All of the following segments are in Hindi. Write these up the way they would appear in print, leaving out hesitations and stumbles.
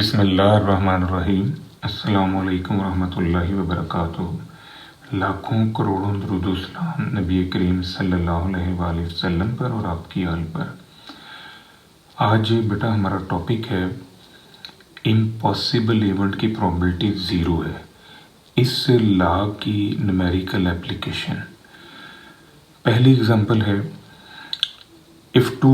बिस्मिल्लाहिर्रहमानिर्रहीम। अस्सलामुअलैकुम रहमतुल्लाहि व बरकातुहू। लाखों करोड़ों दुरूद सलाम नबी करीम सल्लल्लाहु अलैहि वसल्लम पर और आपकी आल पर। आज बेटा हमारा टॉपिक है इम्पॉसिबल इवेंट की प्रोबेबिलिटी ज़ीरो है, इस लॉ की न्यूमेरिकल एप्लीकेशन। पहली एग्जांपल है, if two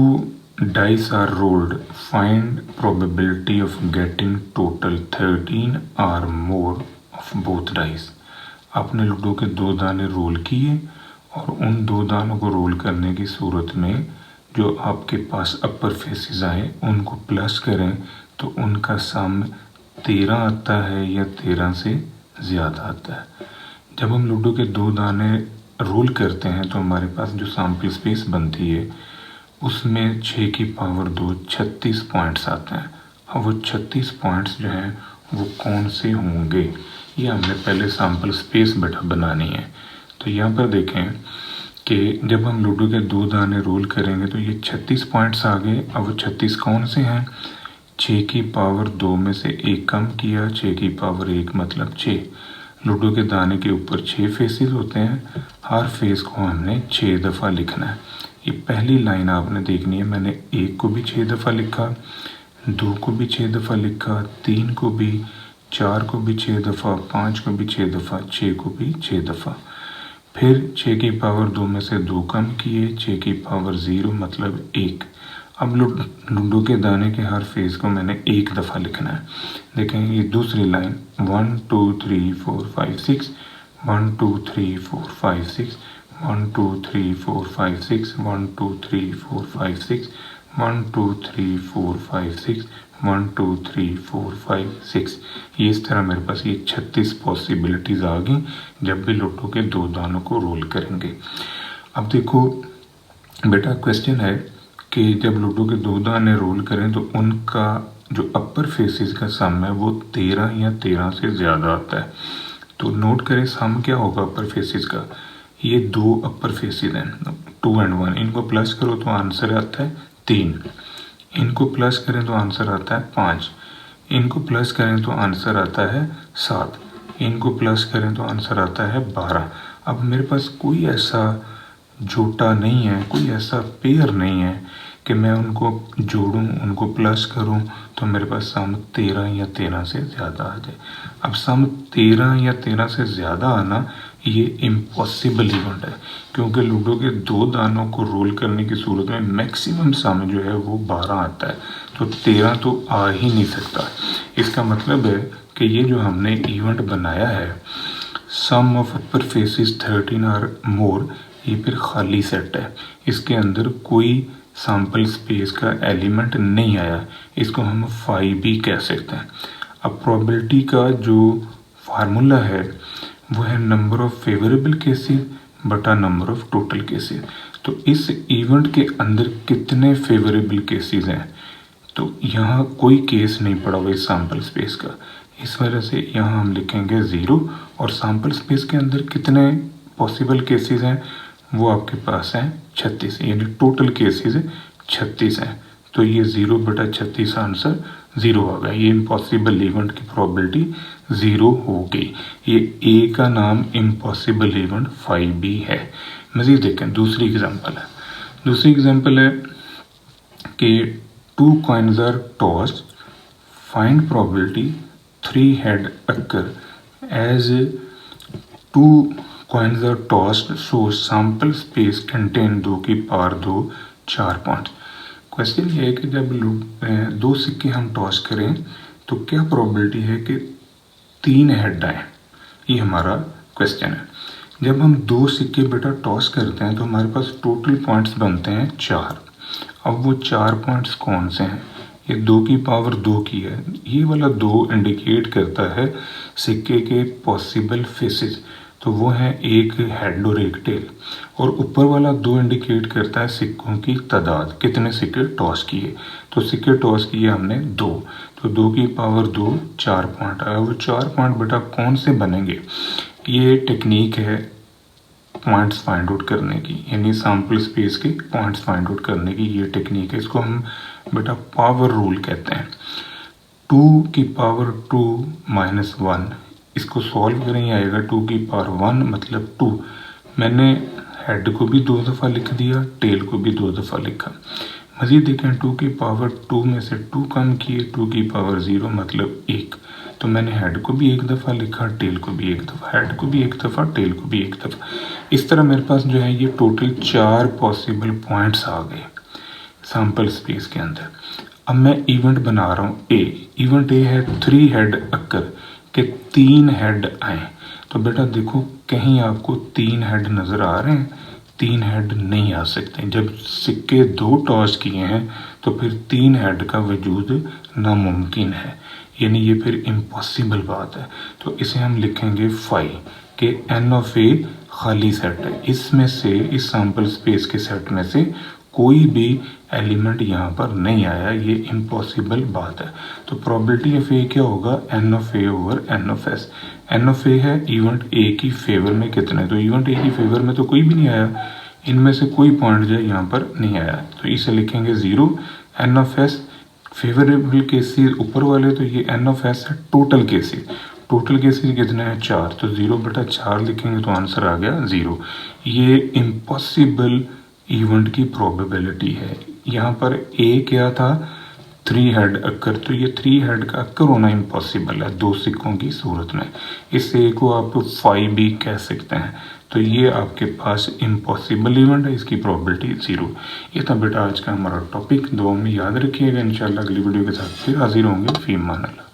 dice are rolled, find probability of getting total 13 or more of both dice। आपने लूडो के दो दाने रोल किए और उन दो दानों को रोल करने की सूरत में जो आपके पास अपर फेसेस आए उनको प्लस करें तो उनका सम 13 आता है या 13 से ज़्यादा आता है। जब हम लूडो के दो दाने रोल करते हैं तो हमारे पास जो सैम्पल स्पेस बनती है उसमें 6 की पावर 2 36 पॉइंट्स आते हैं। अब वो 36 पॉइंट्स जो हैं वो कौन से होंगे, ये हमने पहले सैम्पल स्पेस बेटा बनानी है। तो यहाँ पर देखें कि जब हम लूडो के दो दाने रोल करेंगे तो ये 36 पॉइंट्स आ गए। अब वो 36 कौन से हैं? 6 की पावर 2 में से 1 कम किया, 6 की पावर 1 मतलब 6। लूडो के दाने के ऊपर 6 फेसेस होते हैं, हर फेस को हमने 6 दफ़ा लिखना है। ये पहली लाइन आपने देखनी है। मैंने 1 को भी 6 दफ़ा लिखा, 2 को भी 6 दफ़ा लिखा, 3 को भी, 4 को भी 6 दफ़ा, 5 को भी 6 दफ़ा, 6 को भी 6 दफ़ा। फिर 6 की पावर 2 में से 2 कम किए, 6 की पावर 0 मतलब 1। अब लूडो के दाने के हर फेस को मैंने 1 दफ़ा लिखना है। देखें ये दूसरी लाइन 1 2 3 4 5 6, 1 2 3 4 5 6, 1 2 3 4 5 6, 1 2 3 4 5 6, 1 2 3 4 5 6, 1 2 3 4 5 6। ये इस तरह मेरे पास ये 36 पॉसिबिलिटीज़ आ गई जब भी लूडो के दो दानों को रोल करेंगे। अब देखो बेटा क्वेश्चन है कि जब लूडो के दो दाने रोल करें तो उनका जो अपर फेसेस का सम है वो 13 या 13 से ज़्यादा आता है। तो नोट करें सम क्या होगा अपर फेसेस का। ये दो अपर फेसेस हैं 2 और 1, इनको प्लस करो तो आंसर आता है 3, इनको प्लस करें तो आंसर आता है 5, इनको प्लस करें तो आंसर आता है 7, इनको प्लस करें तो आंसर आता है 12। अब मेरे पास कोई ऐसा जोटा नहीं है, कोई ऐसा पेयर नहीं है कि मैं उनको जोड़ूं, उनको प्लस करूं तो मेरे पास सम 13 या 13 से ज़्यादा आ जाए। अब सम 13 या 13 से ज़्यादा आना ये इम्पॉसिबल इवेंट है, क्योंकि लूडो के दो दानों को रोल करने की सूरत में मैक्सिमम सम जो है वो 12 आता है, तो 13 तो आ ही नहीं सकता। इसका मतलब है कि ये जो हमने इवेंट बनाया है सम ऑफ अपर फेसेस 13 और मोर, ये फिर खाली सेट है, इसके अंदर कोई सैम्पल स्पेस का एलिमेंट नहीं आया। इसको हम फाई भी कह सकते हैं। अब प्रोबेबिलिटी का जो फार्मूला है वो है नंबर ऑफ फेवरेबल केसेस बटा नंबर ऑफ टोटल केसेस। तो इस इवेंट के अंदर कितने फेवरेबल केसेस हैं, तो यहाँ कोई केस नहीं पड़ा हुआ इस सैम्पल स्पेस का, इस वजह से यहाँ हम लिखेंगे 0। और सैम्पल स्पेस के अंदर कितने पॉसिबल केसेस हैं वो आपके पास हैं 36, यानी टोटल केसेस 36 हैं। तो ये 0 बटा 36 आंसर 0 होगा। ये इम्पॉसिबल इवेंट की प्रोबेबिलिटी 0 हो गई। ये ए का नाम इम्पॉसिबल इवेंट 5B है। मज़ीद देखें दूसरी एग्जांपल है। दूसरी एग्जांपल है कि 2 coins are tossed, find probability 3 head occur as 2 coins are tossed, so sample space contain 2 की पावर 2 4 पॉइंट। क्वेश्चन ये है कि जब दो सिक्के हम टॉस करें तो क्या प्रोबेबिलिटी है कि 3 हेड आए, ये हमारा क्वेश्चन है। जब हम दो सिक्के बेटा टॉस करते हैं तो हमारे पास टोटल पॉइंट्स बनते हैं 4। अब वो 4 पॉइंट्स कौन से हैं? ये 2 की पावर 2 की है। ये वाला 2 इंडिकेट करता है सिक्के के पॉसिबल फेसेस, तो वो है एक हेड और एक टेल। और ऊपर वाला 2 इंडिकेट करता है सिक्कों की तादाद, कितने सिक्के टॉस किए। तो सिक्के टॉस किए हमने 2, तो 2 की पावर 2 4 पॉइंट आया। वो 4 पॉइंट बेटा कौन से बनेंगे? ये टेक्निक है पॉइंट्स फाइंड आउट करने की, यानी सैम्पल स्पेस के पॉइंट्स फाइंड आउट करने की ये टेक्निक है। इसको हम बेटा पावर रूल कहते हैं। 2⁻2 - 1 इसको सॉल्व करें, आएगा 2⁻1 मतलब 2। मैंने हेड को भी 2 दफ़ा लिख दिया, टेल को भी 2 दफ़ा लिखा। मज़ीद देखें 2⁻2 में से 2 कम किए, 2⁻0 मतलब 1। तो मैंने हेड को भी 1 दफ़ा लिखा, टेल को भी 1 दफ़ा, हेड को भी 1 दफ़ा, टेल को भी 1 दफ़ा। इस तरह मेरे पास जो है ये टोटल 4 पॉसिबल पॉइंट्स आ गए सैम्पल स्पेस के अंदर। अब मैं इवेंट बना रहा हूँ ए। इवेंट ए है 3 हेड अक्कर के 3 हेड आए। तो बेटा देखो कहीं आपको 3 हेड नज़र आ रहे हैं? 3 हेड नहीं आ सकते। जब सिक्के 2 टॉस किए हैं तो फिर 3 हेड का वजूद नामुमकिन है, यानी ये फिर इम्पॉसिबल बात है। तो इसे हम लिखेंगे फाई के एन ऑफ ए खाली सेट है। इसमें से, इस सैम्पल स्पेस के सेट में से कोई भी एलिमेंट यहाँ पर नहीं आया, ये इम्पॉसिबल बात है। तो प्रोबेबिलिटी ऑफ ए क्या होगा? N of A over N of S. N of A है इवेंट ए की फेवर में कितने, तो इवेंट ए की फेवर में तो कोई भी नहीं आया, इनमें से कोई पॉइंट जो है यहाँ पर नहीं आया, तो इसे लिखेंगे 0। N of S favourable cases ऊपर वाले, तो ये एन ऑफ एस है टोटल केसेस। टोटल केसेस कितने हैं? 4, तो 0/4 लिखेंगे तो आंसर आ गया 0। ये इम्पॉसिबल इवेंट की प्रोबेबिलिटी है। यहाँ पर ए क्या था? 3 हेड अक्कर, तो ये 3 हेड का अक्कर होना इम्पॉसिबल है 2 सिक्कों की सूरत में। इस ए को आप 5 भी कह सकते हैं। तो ये आपके पास इम्पॉसिबल इवेंट है, इसकी प्रोबेबिलिटी 0। ये था बेटा आज का हमारा टॉपिक। दुआ में याद रखिएगा। इंशाल्लाह अगली वीडियो के साथ फिर हाजिर होंगे। फी अमान अल्लाह।